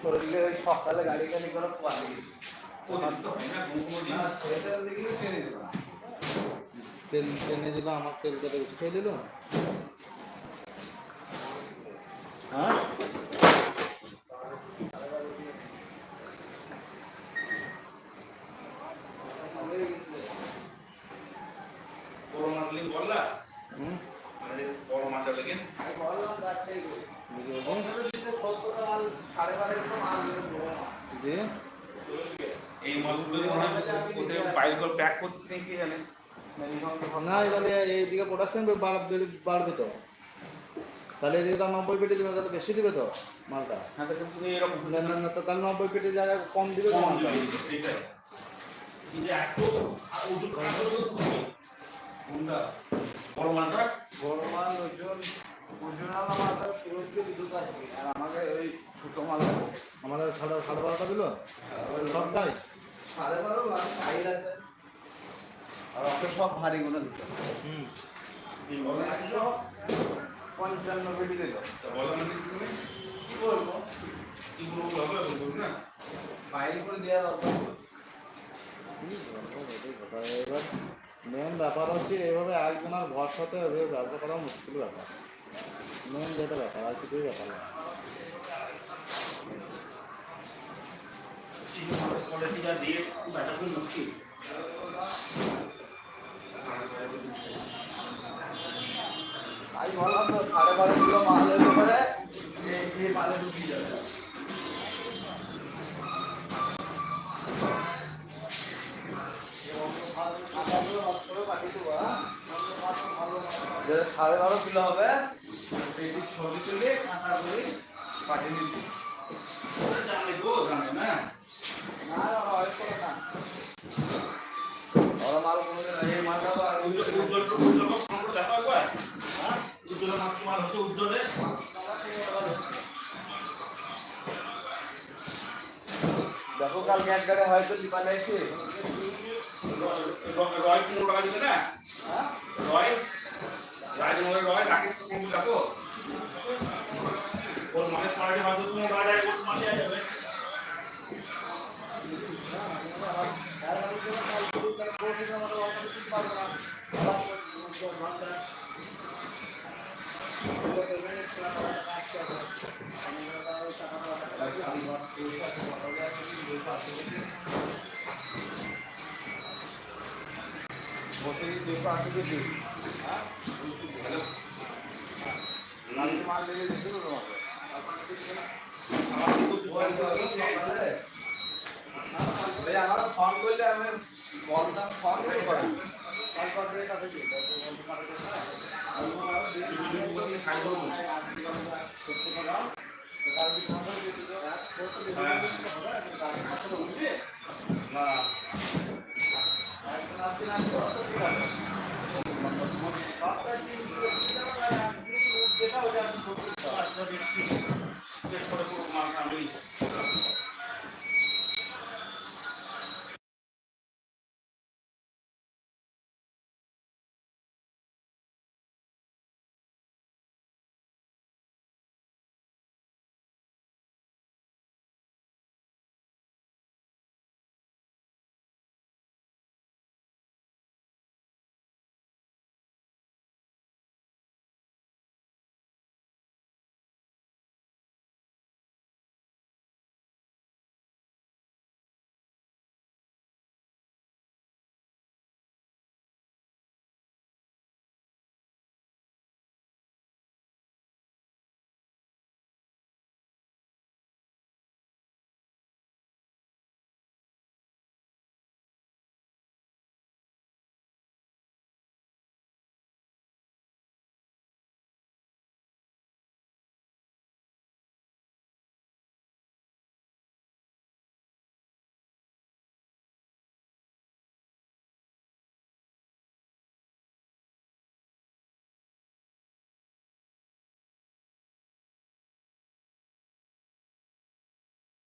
শরীরে ওই সকালে গাড়ি গাড়ি করে পানি তেল টেনে দিল আমার তেল কেটে উঠে দিল হ্যাঁ না তাহলে এইদিকে প্রোডাকশন বাড়বে তো তাহলে এদিকে তো 90 পেটি দেবে তাহলে বেশি দিবে তো মালটা না তো তাহলে 90 পেটি জায়গায় কম দিবে তো মালটা বড় মাল আমাদের ওই ছোট মাল আমাদের 12:30 দিল সবটাই 12:30 ফাইল আছে আর ওকে সব ভারী গুলো দিতে 55 পেটি দিল কি বলবো না ফাইল করে দেওয়া দরকার এবার মেন ব্যাপার হচ্ছে এইভাবে একজনের ভরসাতে ওইভাবে ব্যবসা করা মুশকিল ব্যাপার মেন যেটা ব্যাপার আর কিছুই ব্যাপার না মুশকিল আমি বললাম তো 12:30 কিলো মালের উপরে এই মালে ঢুকিয়ে যাবে যেটা 12.5 কিলো হবে এটি ছবি তুলে কাঁটা করে পাঠিয়ে দিচ্ছি মাল এই মালটা উজ্জ্বলে দেখো কালকে এক গাড়ি হয়তো লিপালে এসে রয় 15 টাকা দিবে না হ্যাঁ রয় রাজনগরের রয় রাকেশ কোন দেখো ওর মানে পার্টি হয়তো 15 টাকা যায় ওর মানে যাবে আমার ফোন করলে আমি বলতাম ফোন করে